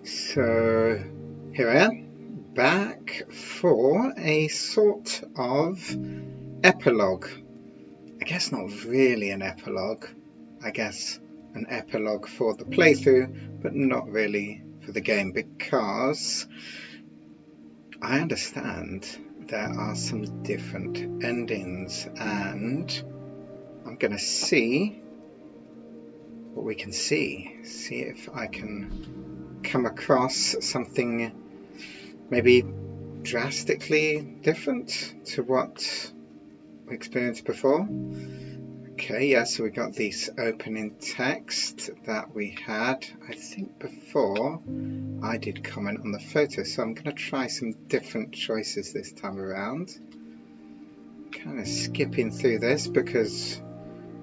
So here I am, back for a sort of epilogue. I guess not really an epilogue. I guess an epilogue for the playthrough, but not really for the game, because I understand there are some different endings, and I'm going to see what we can see if I can come across something maybe drastically different to what we experienced before. Okay, yeah, so we got this opening text that we had, I think before I did comment on the photo, so I'm going to try some different choices this time around. Kind of skipping through this because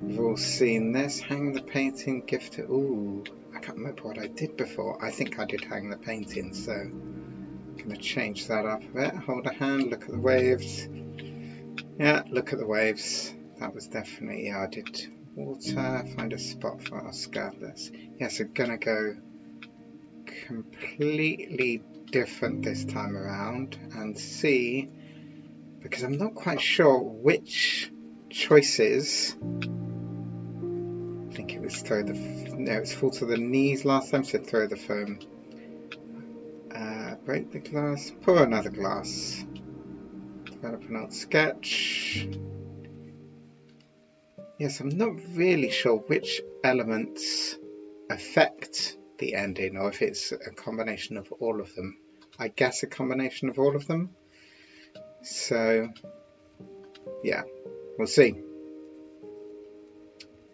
we've all seen this. Hang the painting, gift it. Ooh, I can't remember what I did before. I think I did hang the painting, so I'm going to change that up a bit. Hold a hand, look at the waves. Yeah, look at the waves. That was definitely, yeah, I did water, find a spot for Oscar. Yeah, so gonna go completely different this time around and see, because I'm not quite sure which choices. I think it was it's fall to the knees last time, so throw the foam. Break the glass, pour another glass. Develop an old sketch. Yes, I'm not really sure which elements affect the ending, or if it's a combination of all of them. I guess a combination of all of them. So, yeah, we'll see.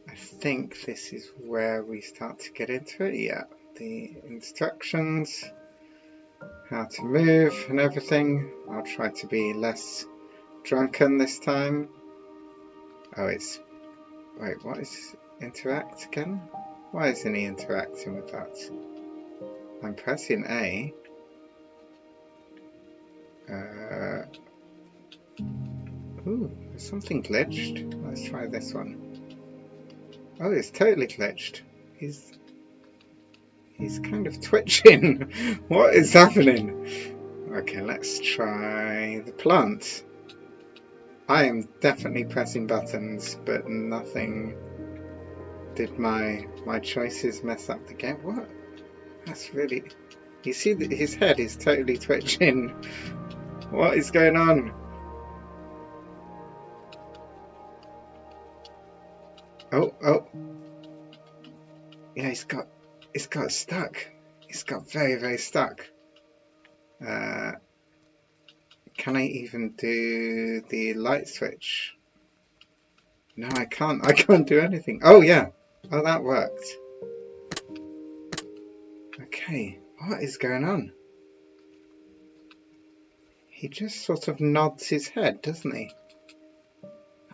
I think this is where we start to get into it. Yeah, the instructions, how to move and everything. I'll try to be less drunken this time. Oh, it's... Wait, what is interact again? Why isn't he interacting with that? I'm pressing A. Ooh, there's something glitched. Let's try this one. Oh, it's totally glitched. He's kind of twitching. What is happening? Okay, let's try the plant. I am definitely pressing buttons, but nothing. Did my choices mess up the game? What? That's really... You see that his head is totally twitching. What is going on? Oh. Yeah, it's got stuck. It's got very, very stuck. Can I even do the light switch? No, I can't. I can't do anything. Oh, yeah. Oh, that worked. Okay, what is going on? He just sort of nods his head, doesn't he?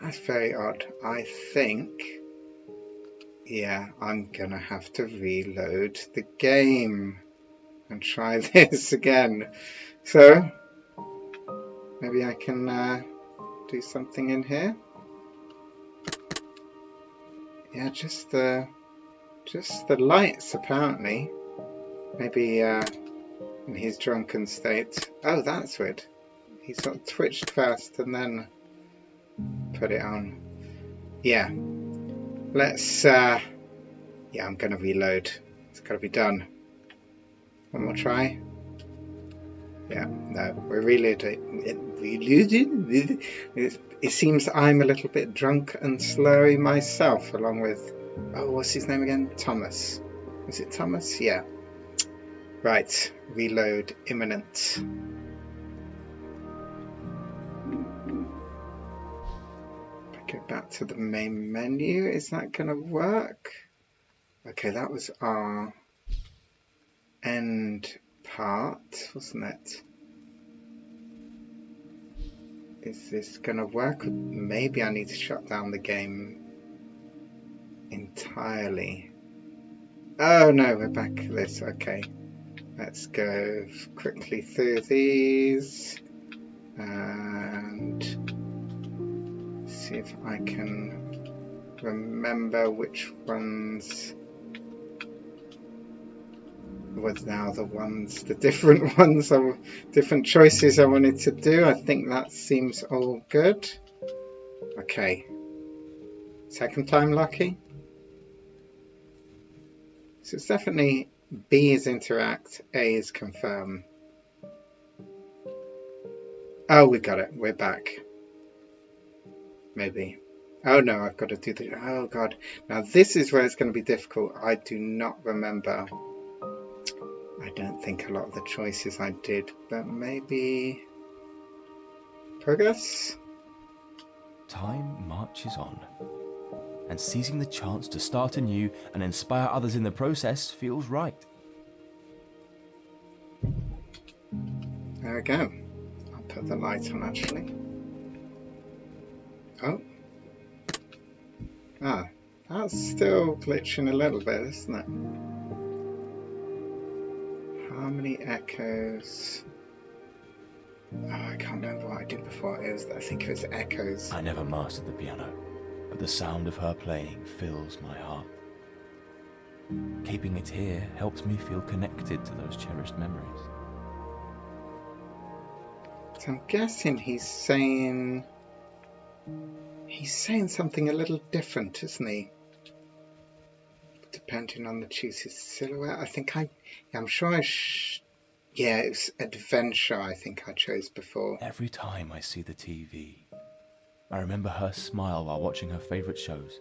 That's very odd. I think, yeah, I'm gonna have to reload the game and try this again. So, maybe I can do something in here. Yeah, just the lights apparently. Maybe in his drunken state. Oh, that's weird. He sort of twitched first and then put it on. Yeah. Let's yeah, I'm gonna reload. It's gotta be done. One more try. Yeah, no, we're reloading. It seems I'm a little bit drunk and slurry myself, along with, oh, what's his name again? Thomas. Was it Thomas? Yeah. Right, reload imminent. Go back to the main menu. Is that going to work? Okay, that was our end part, wasn't it? Is this going to work? Maybe I need to shut down the game entirely. Oh no, we're back to this. Okay, let's go quickly through these and see if I can remember which ones. was now the different ones, or different choices I wanted to do. I think that seems all good. Okay. Second time lucky. So it's definitely B is interact, A is confirm. Oh, we got it. We're back. Maybe. Oh no, I've got to do the... Oh god. Now this is where it's going to be difficult. I do not remember. I don't think a lot of the choices I did, but maybe... Progress? Time marches on, and seizing the chance to start anew and inspire others in the process feels right. There we go. I'll put the light on actually. Oh. Ah, that's still glitching a little bit, isn't it? Harmony echoes. Oh, I can't remember what I did before. I think it was echoes. I never mastered the piano, but the sound of her playing fills my heart. Keeping it here helps me feel connected to those cherished memories. So I'm guessing he's saying something a little different, isn't he? Depending on the choice's silhouette. I think I'm sure yeah, it's adventure I think I chose before. Every time I see the TV, I remember her smile while watching her favourite shows.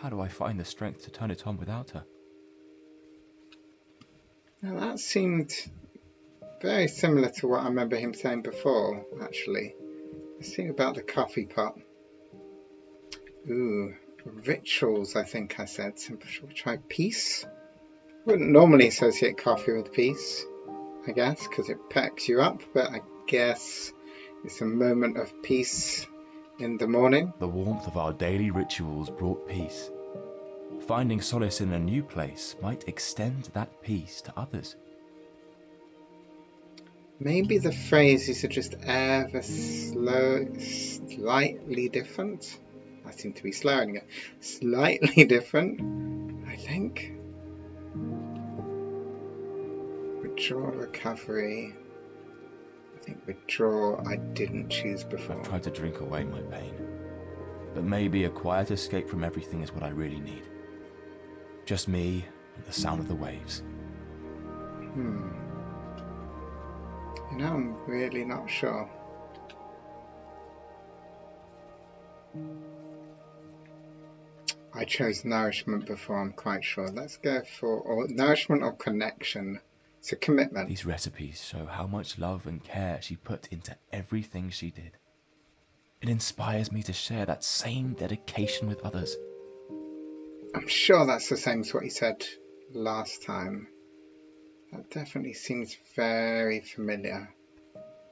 How do I find the strength to turn it on without her? Now that seemed very similar to what I remember him saying before, actually. Let's think about the coffee pot. Ooh, rituals, I think I said. So should we try peace? Wouldn't normally associate coffee with peace, I guess, because it packs you up, but I guess it's a moment of peace in the morning. The warmth of our daily rituals brought peace. Finding solace in a new place might extend that peace to others. Maybe the phrases are just ever slightly different. I seem to be slurring it. Slightly different, I think. Withdrawal, recovery. I think withdraw I didn't choose before. I've tried to drink away my pain, but maybe a quiet escape from everything is what I really need. Just me and the sound of the waves. You know, I'm really not sure. I chose nourishment before, I'm quite sure. Let's go for nourishment or connection. So commitment. These recipes show how much love and care she put into everything she did. It inspires me to share that same dedication with others. I'm sure that's the same as what he said last time. That definitely seems very familiar.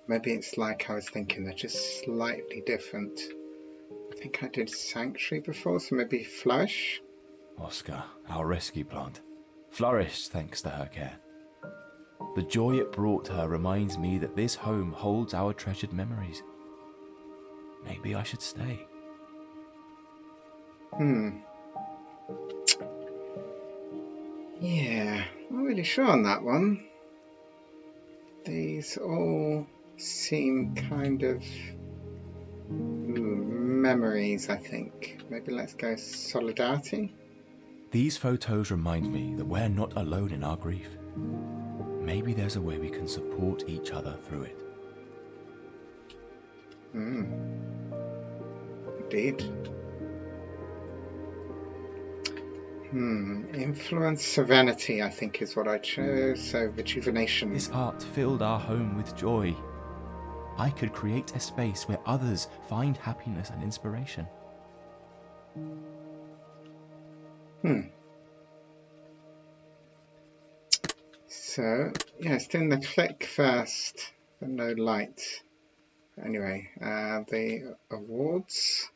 Maybe it's like I was thinking, they're just slightly different. I think I did sanctuary before, so maybe flourish? Oscar, our rescue plant, flourished thanks to her care. The joy it brought her reminds me that this home holds our treasured memories. Maybe I should stay. Yeah, not really sure on that one. These all seem kind of memories, I think. Maybe let's go solidarity. These photos remind me that we're not alone in our grief. Maybe there's a way we can support each other through it. Indeed. Influence serenity, I think, is what I chose. So rejuvenation. This art filled our home with joy. I could create a space where others find happiness and inspiration. So, yeah, it's doing the click first, but no light. Anyway, the awards.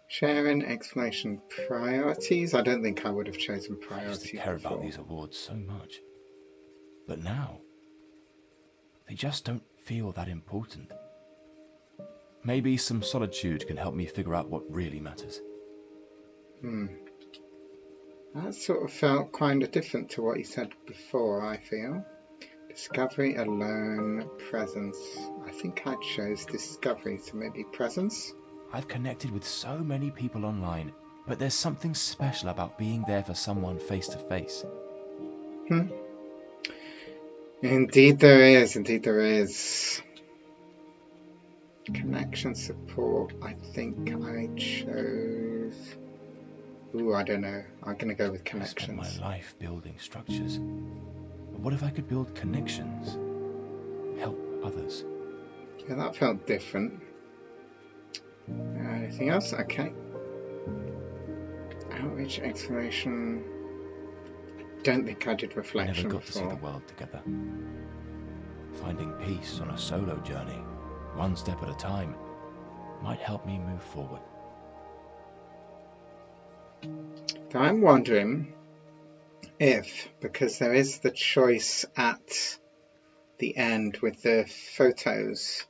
Sharing, explanation, priorities. I don't think I would have chosen priorities. I used to care about these awards so much. But now, they just don't feel that important. Maybe some solitude can help me figure out what really matters. That sort of felt kind of different to what you said before, I feel. Discovery, alone, presence. I think I chose discovery, so maybe presence? I've connected with so many people online, but there's something special about being there for someone face to face. Indeed there is, indeed there is. Connection support, I think I chose... Ooh, I don't know. I'm going to go with connections. I spent my life building structures. But what if I could build connections? Help others? Yeah, that felt different. Anything else? Okay. Outreach, exploration... Don't think I did reflection Never got before. to see the world together. Finding peace on a solo journey, one step at a time, might help me move forward. I'm wondering if, because there is the choice at the end with the photos,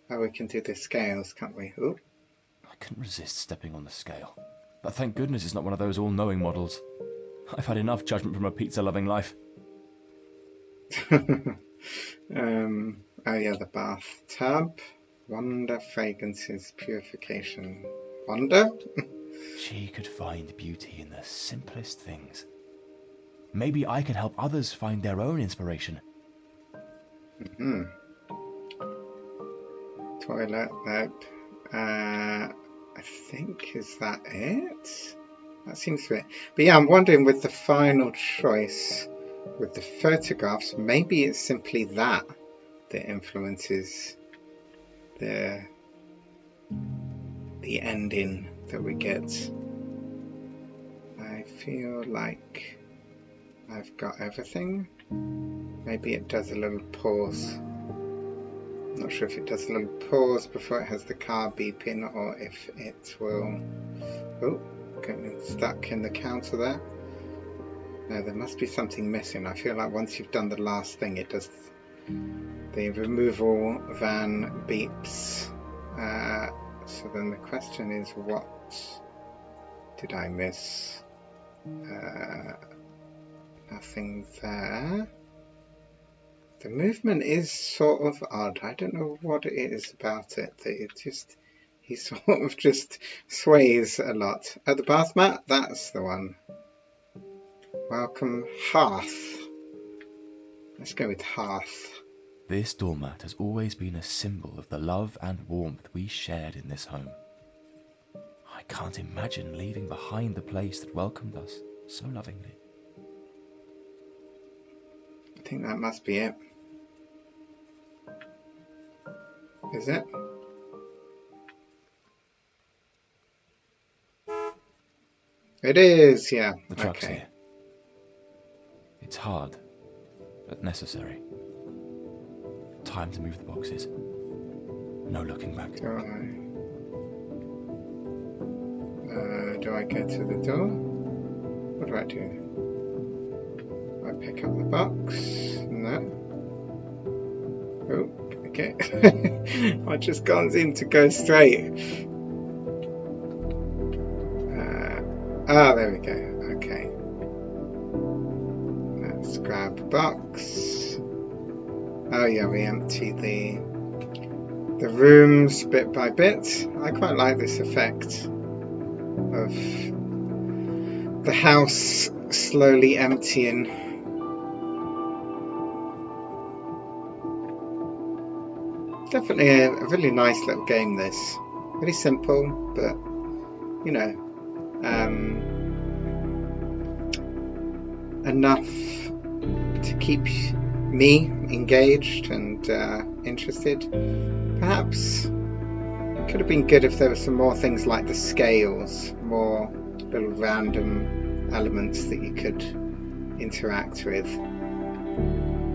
how we can do the scales, can't we? Ooh. I couldn't resist stepping on the scale, but thank goodness it's not one of those all-knowing models. I've had enough judgment from a pizza-loving life. Oh yeah, the bathtub. Wonder, fragrances, purification. Wonder? She could find beauty in the simplest things. Maybe I can help others find their own inspiration. Toilet, nope. I think, is that it? That seems to be it. But yeah, I'm wondering with the final choice, with the photographs, maybe it's simply that influences the ending that we get. I feel like I've got everything. Maybe it does a little pause. Not sure if it does a little pause before it has the car beeping, or if it will... Oh, getting stuck in the counter there. No, there must be something missing. I feel like once you've done the last thing, it does the removal van beeps. So then the question is, what did I miss? Nothing there. The movement is sort of odd. I don't know what it is about it. He sort of just sways a lot. At the bath mat, that's the one. Welcome, Hearth. Let's go with Hearth. This doormat has always been a symbol of the love and warmth we shared in this home. I can't imagine leaving behind the place that welcomed us so lovingly. I think that must be it. Is it? It is, yeah. The truck's here. It's hard, but necessary. Time to move the boxes. No looking back. Do I go to the door? What do I do? I pick up the box? No. Oh, okay. I just can't seem to go straight. There we go. Okay. Let's grab a box. Oh yeah, we empty the rooms bit by bit. I quite like this effect of the house slowly emptying. Definitely a really nice little game, this. Very simple, but, you know, enough to keep me engaged and interested. Perhaps it could have been good if there were some more things like the scales, more little random elements that you could interact with.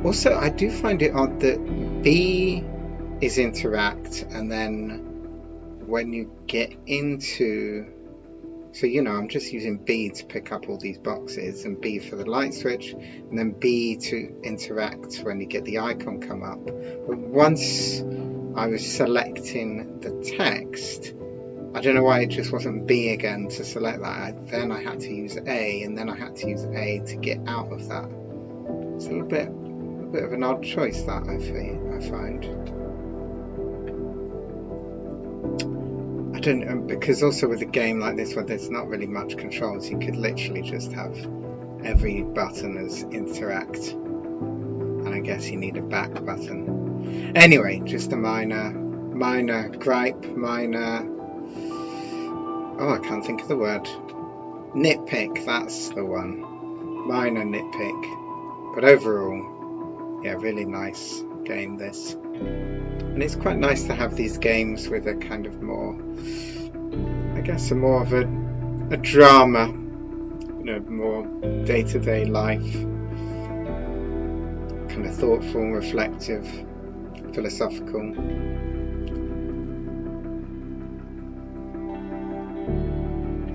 Also, I do find it odd that B is interact, and then when you get into... So, you know, I'm just using B to pick up all these boxes, and B for the light switch, and then B to interact when you get the icon come up. But once I was selecting the text, I don't know why it just wasn't B again to select that. Then I had to use A, and then I had to use A to get out of that. It's a little bit of an odd choice that I find. I don't, because also with a game like this where there's not really much controls, you could literally just have every button as interact, and I guess you need a back button. Anyway, just a minor gripe, oh, I can't think of the word. Nitpick, that's the one. Minor nitpick. But overall, yeah, really nice game this. And it's quite nice to have these games with a kind of more, I guess, a more of a drama, you know, more day-to-day life, kind of thoughtful, reflective, philosophical.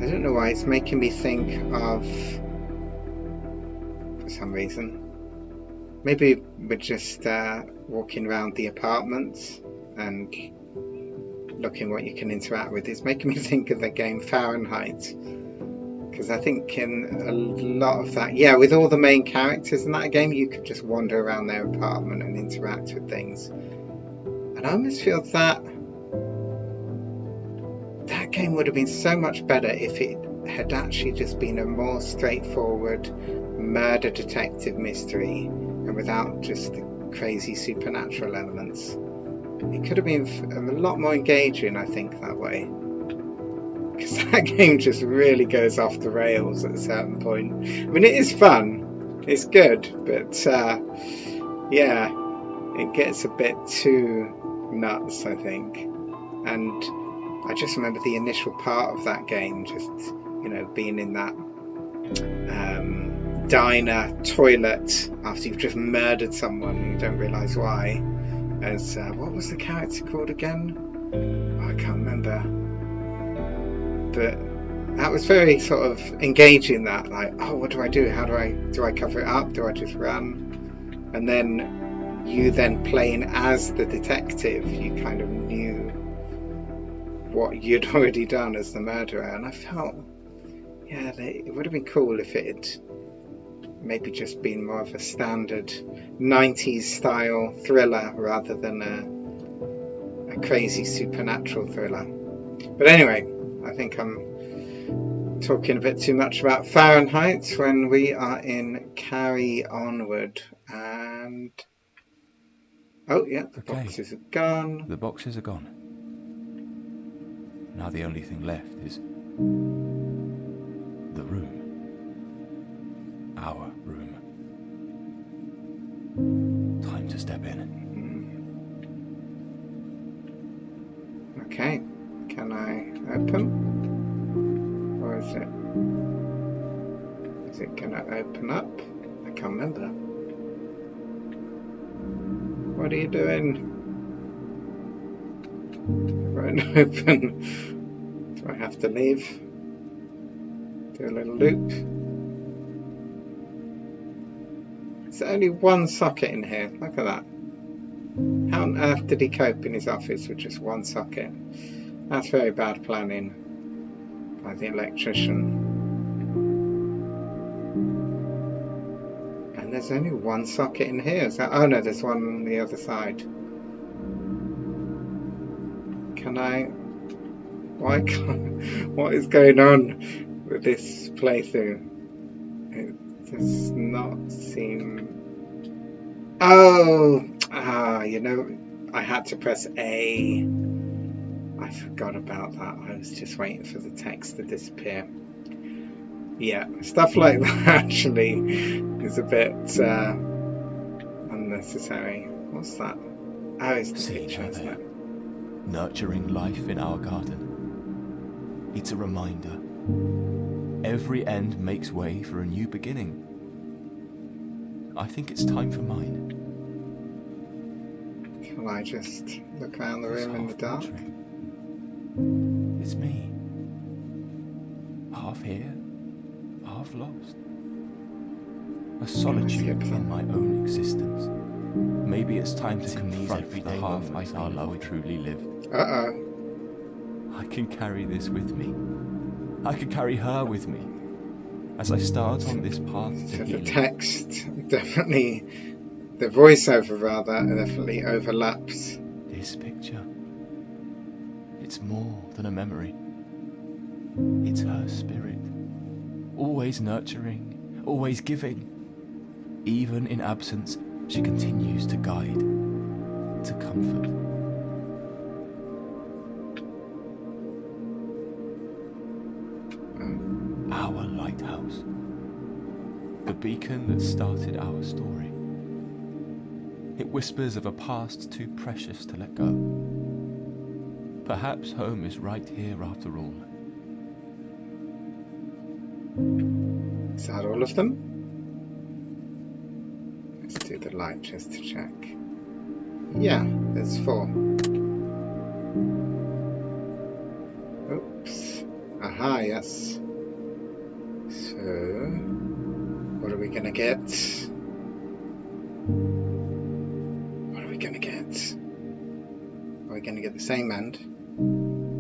I don't know why, it's making me think of, for some reason, maybe we're just walking around the apartments and looking what you can interact with. It's making me think of the game Fahrenheit, because I think in a lot of that, yeah, with all the main characters in that game, you could just wander around their apartment and interact with things. And I almost feel that game would have been so much better if it had actually just been a more straightforward murder detective mystery, and without just the crazy supernatural elements. It could have been a lot more engaging, I think, that way. Because that game just really goes off the rails at a certain point. I mean, it is fun, it's good, but yeah, it gets a bit too nuts, I think. And I just remember the initial part of that game, just, you know, being in that diner toilet after you've just murdered someone and you don't realise why. As what was the character called again? Oh, I can't remember. But that was very sort of engaging. That, like, oh, what do I do? How do I cover it up? Do I just run? And then you playing as the detective, you kind of knew what you'd already done as the murderer, and I felt, yeah, it would have been cool if it had maybe just been more of a standard 90s style thriller rather than a crazy supernatural thriller. But anyway, I think I'm talking a bit too much about Fahrenheit when we are in Carry Onward. And oh yeah, the boxes are gone. The boxes are gone. Now the only thing left is the room. Our room. Time to step in. Okay, can I open? Or is it gonna open up? I can't remember. What are you doing? It won't open. Do I have to leave? Do a little loop. There's only one socket in here. Look at that. How on earth did he cope in his office with just one socket? That's very bad planning by the electrician. And there's only one socket in here. Is that? Oh no, there's one on the other side. Can I? Why can't? What is going on with this playthrough? It does not seem. Oh, you know, I had to press A. I forgot about that. I was just waiting for the text to disappear. Yeah, stuff like that actually is a bit unnecessary. What's that? Oh, it's the picture, isn't it? Nurturing life in our garden. It's a reminder. Every end makes way for a new beginning. I think it's time for mine. Can I just look around the room in the dark? It's me. Half here, half lost. A solitude in my own existence. Maybe it's time to confront the half I love truly lived. Uh-oh. I can carry this with me. I can carry her with me as I start on this path to So the healing. text definitely, the voiceover rather, definitely overlaps. This picture, it's more than a memory. It's her spirit, always nurturing, always giving. Even in absence, she continues to guide, to comfort. Our lighthouse, the beacon that started our story. It whispers of a past too precious to let go. Perhaps home is right here after all. Is that all of them? Let's do the light just to check. Yeah, there's 4. Oops. Aha, yes. So, what are we gonna get? What are we gonna get? Are we gonna get the same end?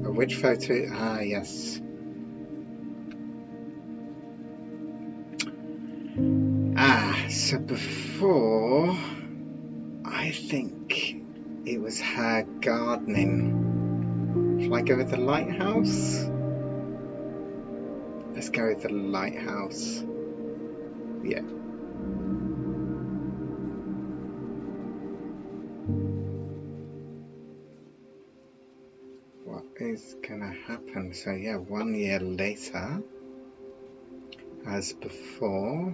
Or which photo? Ah, yes. So before, I think it was her gardening. Shall I go with the lighthouse? Let's go with the lighthouse. Yeah. What is gonna happen? So yeah, 1 year later, as before.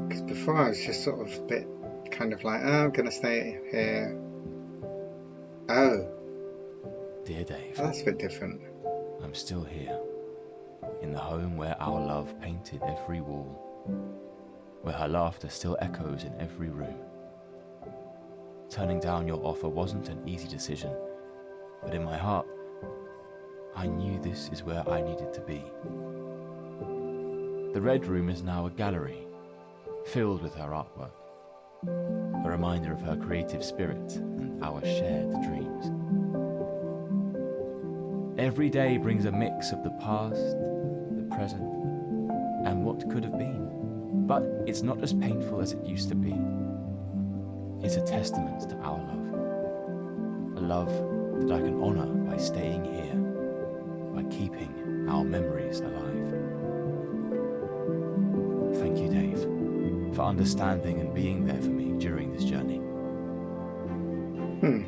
Because before I was just sort of a bit kind of like, oh, I'm gonna stay here. Oh. Dear Dave, That's a bit different. I'm still here, in the home where our love painted every wall, where her laughter still echoes in every room. Turning down your offer wasn't an easy decision, but in my heart, I knew this is where I needed to be. The Red Room is now a gallery, filled with her artwork, a reminder of her creative spirit and our shared dreams. Every day brings a mix of the past, the present, and what could have been. But it's not as painful as it used to be. It's a testament to our love. A love that I can honor by staying here, by keeping our memories alive. Thank you, Dave, for understanding and being there for me during this journey.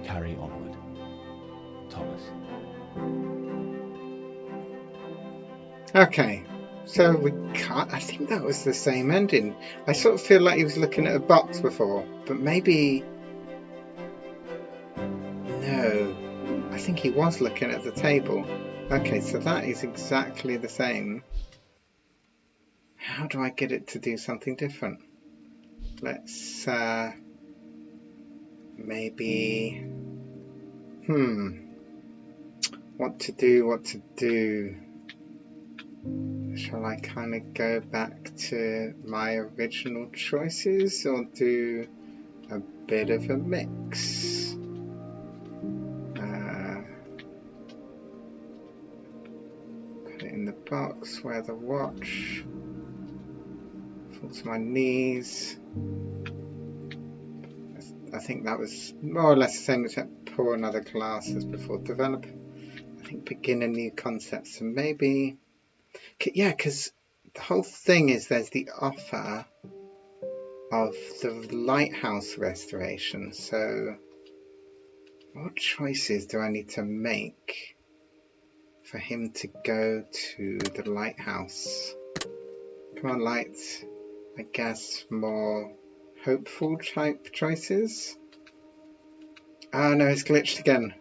Carry onward. Thomas. Okay, so we can't. I think that was the same ending. I sort of feel like he was looking at a box before, but maybe. No, I think he was looking at the table. Okay, so that is exactly the same. How do I get it to do something different? Let's maybe. What to do? Shall I kind of go back to my original choices or do a bit of a mix? Put it in the box, wear the watch, fall to my knees. I think that was more or less the same as pour another glass as before. Develop, I think, begin a new concept. So maybe, yeah, because the whole thing is there's the offer of the lighthouse restoration. So what choices do I need to make for him to go to the lighthouse? Come on, light. I guess more hopeful type choices. Oh no, it's glitched again.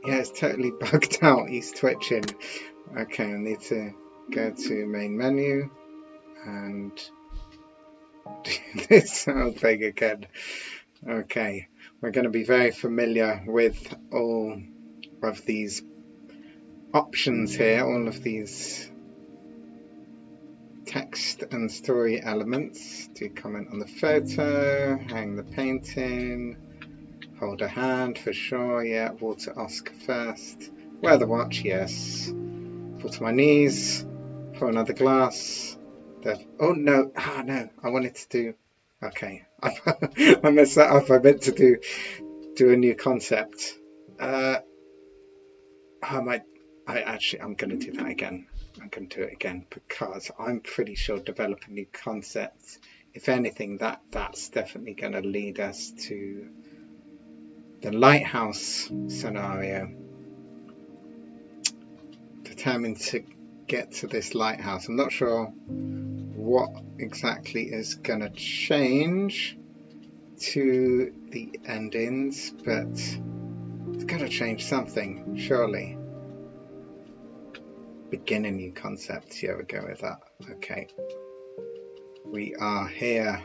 Yeah, it's totally bugged out. He's twitching. Okay, I need to go to main menu and do this whole thing again. Okay, we're going to be very familiar with all of these options here, all of these text and story elements. Do comment on the photo, hang the painting, Hold a hand for sure, yeah. Water Oscar first. Wear the watch, yes. Fall to my knees. Pour another glass. Oh no, no, I wanted to do... Okay, I messed that up. I meant to do a new concept. I'm going to do that again. I'm going to do it again because I'm pretty sure develop a new concept. If anything, that's definitely going to lead us to the lighthouse scenario. Determined to get to this lighthouse. I'm not sure what exactly is going to change to the endings, but it's got to change something, surely. Begin a new concept. Here we go with that. Okay. We are here,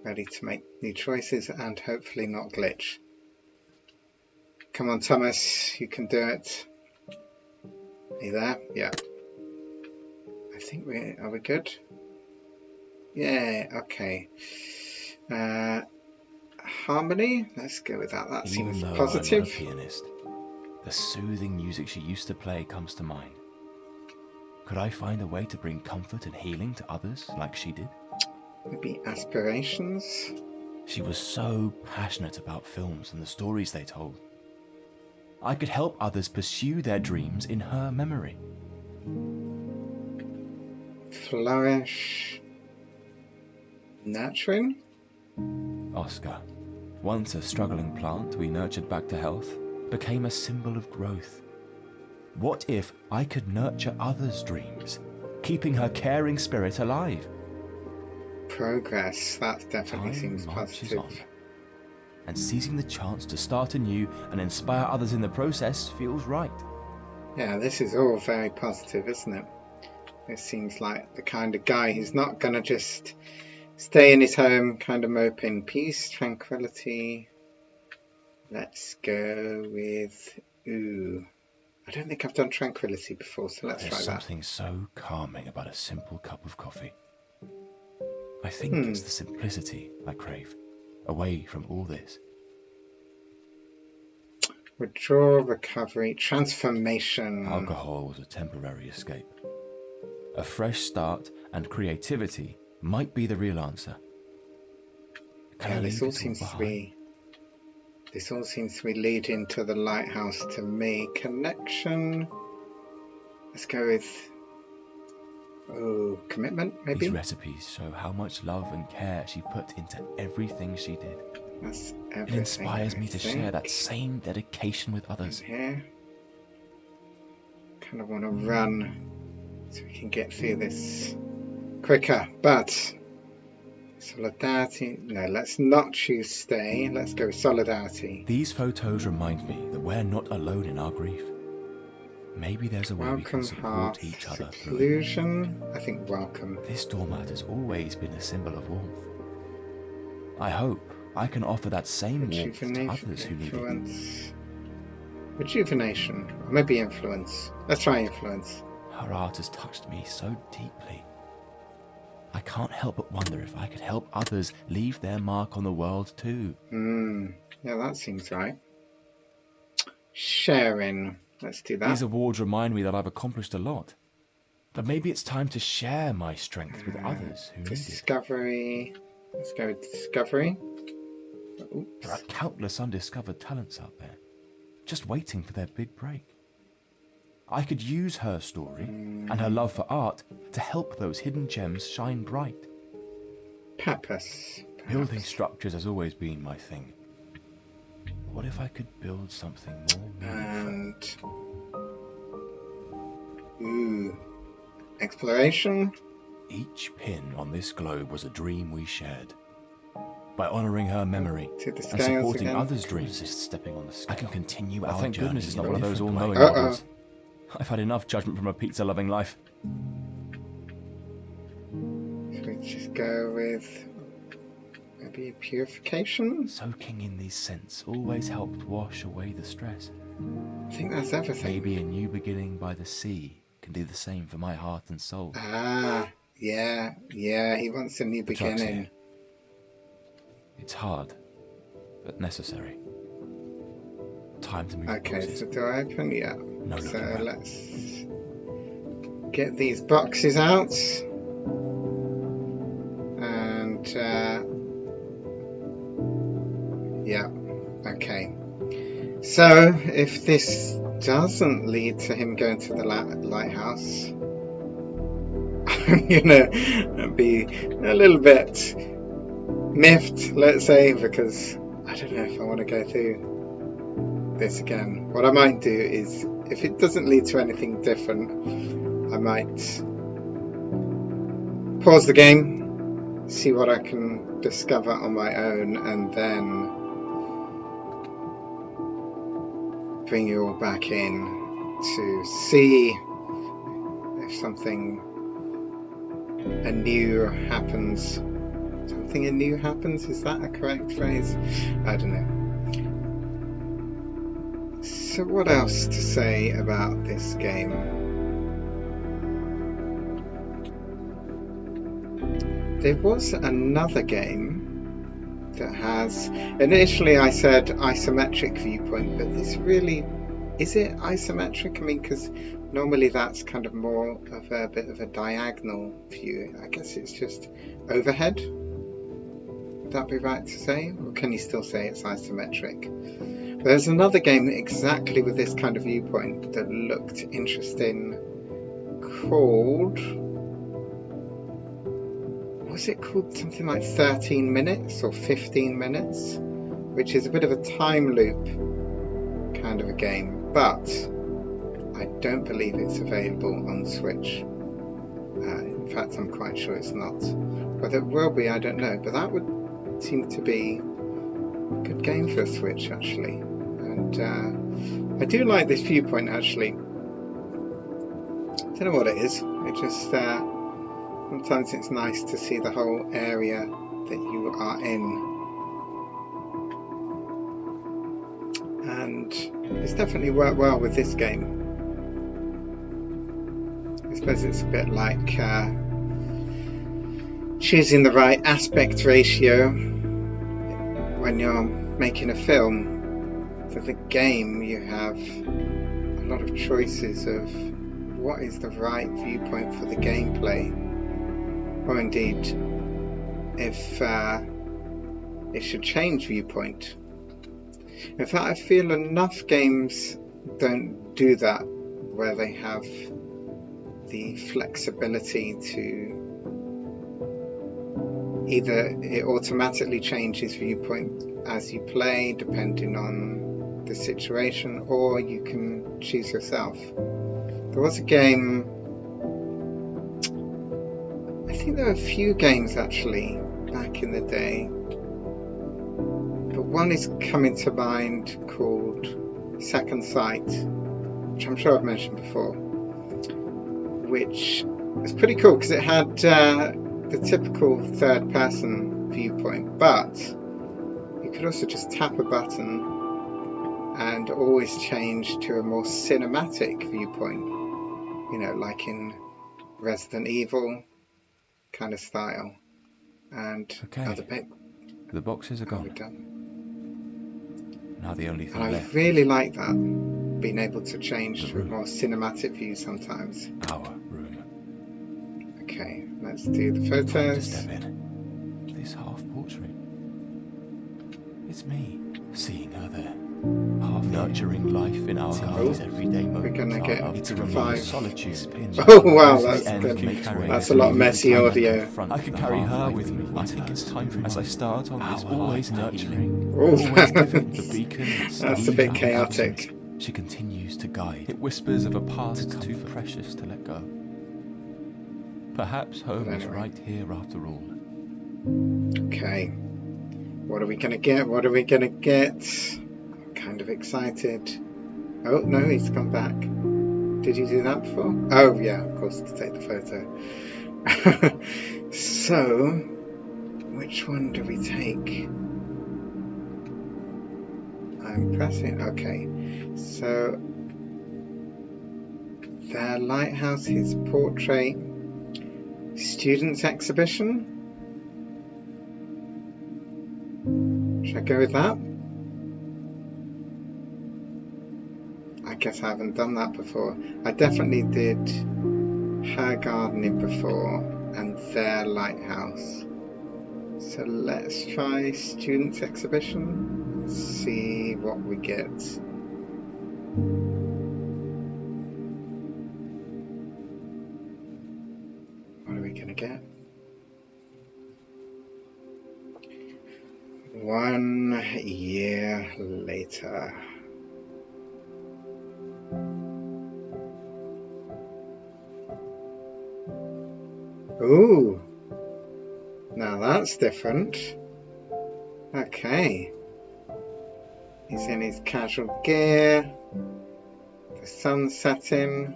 ready to make new choices and hopefully not glitch. Come on, Thomas, you can do it. Are you there? Yeah. I think are we good? Yeah, okay. Harmony, let's go with that. That seems positive. I'm not a pianist, the soothing music she used to play comes to mind. Could I find a way to bring comfort and healing to others like she did? Maybe aspirations? She was so passionate about films and the stories they told. I could help others pursue their dreams in her memory. Flourish. Nurturing? Oscar, once a struggling plant we nurtured back to health, became a symbol of growth. What if I could nurture others' dreams, keeping her caring spirit alive? Progress, that definitely seems positive. On, and seizing the chance to start anew and inspire others in the process feels right. Yeah, this is all very positive, isn't it? It seems like the kind of guy who's not going to just stay in his home, kind of moping. Peace, tranquility. Let's go with... Ooh. I don't think I've done tranquility before, so let's try that. There's something so calming about a simple cup of coffee. I think it's the simplicity I crave, away from all this. Withdraw, recovery, transformation. Alcohol was a temporary escape. A fresh start and creativity might be the real answer. This all seems to be leading to the lighthouse to me. Connection. Let's go with commitment, maybe. These recipes show how much love and care she put into everything she did. That's everything. It inspires me to share that same dedication with others. Here. Kind of want to run so we can get through this quicker, but solidarity. No, let's not choose stay. Let's go with solidarity. These photos remind me that we're not alone in our grief. Maybe there's a way we can support each other through it. Seclusion. I think welcome. This doormat has always been a symbol of warmth. I hope I can offer that same warmth to others who need it. Rejuvenation, or maybe influence. Let's try influence. Her art has touched me so deeply. I can't help but wonder if I could help others leave their mark on the world too. Yeah, that seems right. Sharing. Let's do that. These awards remind me that I've accomplished a lot. But maybe it's time to share my strength with others who need it. Discovery. Let's go with discovery. Oops. There are countless undiscovered talents out there, just waiting for their big break. I could use her story and her love for art to help those hidden gems shine bright. Purpose. Building structures has always been my thing. What if I could build something more meaningful? And exploration. Each pin on this globe was a dream we shared. By honouring her memory and supporting others' dreams, just stepping on the scale, I can continue our thank journey. Goodness it's not one of those all-knowing models. I've had enough judgment from a pizza-loving life. Should we just go with maybe purification? Soaking in these scents always helped wash away the stress. I think that's everything. Maybe a new beginning by the sea can do the same for my heart and soul. Yeah, he wants a new beginning. It's hard, but necessary. Time to move the Okay, boxes. so do I open? Yeah. No looking So back. let's get these boxes out. And yeah, okay. So if this doesn't lead to him going to the lighthouse, I'm gonna be a little bit miffed, let's say, because I don't know if I want to go through this again. What I might do is, if it doesn't lead to anything different, I might pause the game, see what I can discover on my own, and then bring you all back in to see if something anew happens. Something anew happens? Is that a correct phrase? I don't know. So what else to say about this game? There was another game that has, initially I said isometric viewpoint, but this really, is it isometric? I mean, because normally that's kind of more of a bit of a diagonal view. I guess it's just overhead. Would that be right to say? Or can you still say it's isometric? But there's another game exactly with this kind of viewpoint that looked interesting called, was it called something like 13 minutes or 15 minutes? Which is a bit of a time loop kind of a game, but I don't believe it's available on Switch. In fact, I'm quite sure it's not. Whether it will be, I don't know, but that would seem to be a good game for a Switch, actually. And I do like this viewpoint, actually. I don't know what it is. It just, sometimes it's nice to see the whole area that you are in. And it's definitely worked well with this game. I suppose it's a bit like choosing the right aspect ratio when you're making a film. For the game, you have a lot of choices of what is the right viewpoint for the gameplay, or indeed if it should change viewpoint. In fact, I feel enough games don't do that, where they have the flexibility to either it automatically changes viewpoint as you play depending on the situation, or you can choose yourself. There was a game, I think there were a few games actually back in the day, but one is coming to mind called Second Sight, which I'm sure I've mentioned before, which was pretty cool because it had the typical third person viewpoint, but you could also just tap a button and always change to a more cinematic viewpoint, you know, like in Resident Evil kind of style. And Okay, the boxes are we're gone. done. Now the only thing And I left really is like that, being able to change to a room. more cinematic view sometimes. Our room. Okay, let's do the Time to photos. step in. This half-portrait. It's me, seeing her there. Half nurturing life in our these everyday moments. We're gonna get It's a 5. reminder solitude. Oh wow, that's good. That's a lot of messy audio. I could carry her with me. I think it's time for as I start on this always nurturing, Oh, always giving the beacon. that's a bit chaotic. She continues to guide. It whispers of a past too precious to let go. Perhaps home is right here after all. Okay, what are we gonna get? What are we gonna get? I'm kind of excited. Oh no, he's come back. Did you do that before? Oh yeah, of course, to take the photo. So, which one do we take? I'm pressing, okay. So, their lighthouse, his portrait, students exhibition. Should I go with that? guess I haven't done that before. I definitely did her gardening before and their lighthouse. So let's try students exhibition. Let's see what we get. What are we gonna get? 1 year later. Ooh, now that's different. Okay. He's in his casual gear. The sun's setting.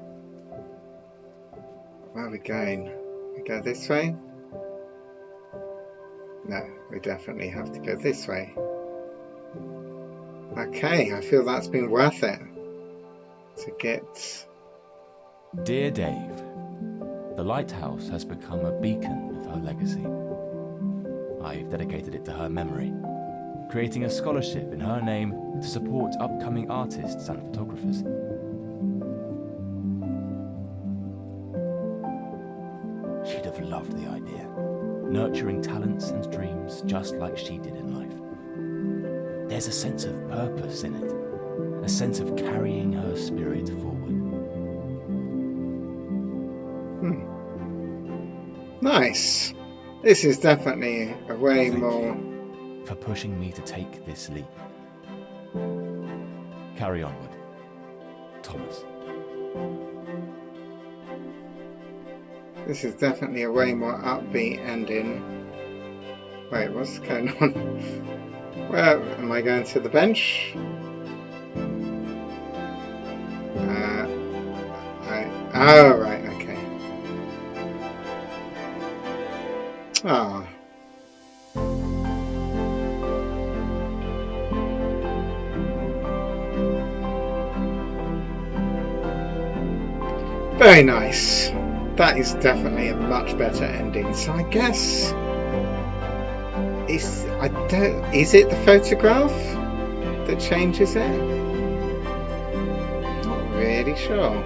Where are we going? We go this way? No, we definitely have to go this way. Okay, I feel that's been worth it to get. Dear Dave, the lighthouse has become a beacon of her legacy. I've dedicated it to her memory, creating a scholarship in her name to support upcoming artists and photographers. She'd have loved the idea, nurturing talents and dreams just like she did in life. There's a sense of purpose in it, a sense of carrying her spirit forward. Nice. This is definitely a way Thank more. you for pushing me to take this leap. Carry onward, Thomas. This is definitely a way more upbeat ending. Wait, what's going on? Where am I going to the bench? Oh, right, okay. Ah. Very nice. That is definitely a much better ending. So I guess is it the photograph that changes it? Not really sure.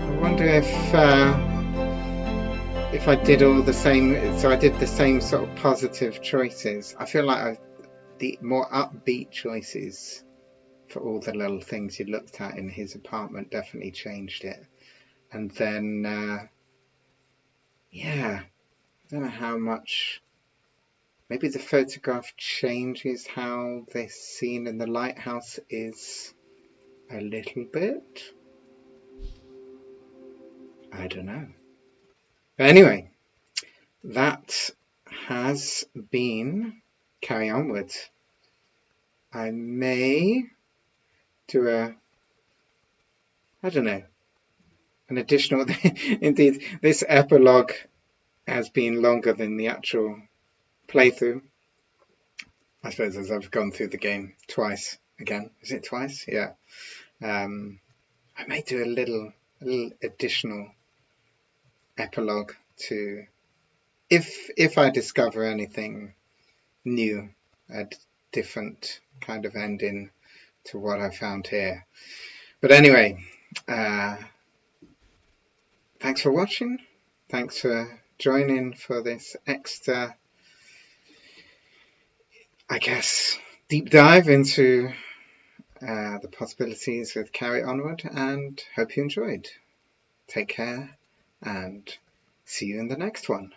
I wonder if I did all the same. So I did the same sort of positive choices. I feel like the more upbeat choices for all the little things you looked at in his apartment definitely changed it. And then yeah, I don't know how much. Maybe the photograph changes how this scene in the lighthouse is a little bit. I don't know. But anyway, that has been Carry Onward. I may do an additional. Indeed, this epilogue has been longer than the actual playthrough. I suppose as I've gone through the game twice again. Is it twice? Yeah. I may do a little additional epilogue to, if I discover anything new, a different kind of ending to what I found here. But anyway, thanks for watching. Thanks for joining for this extra, I guess, deep dive into the possibilities with Carry Onward, and hope you enjoyed. Take care and see you in the next one.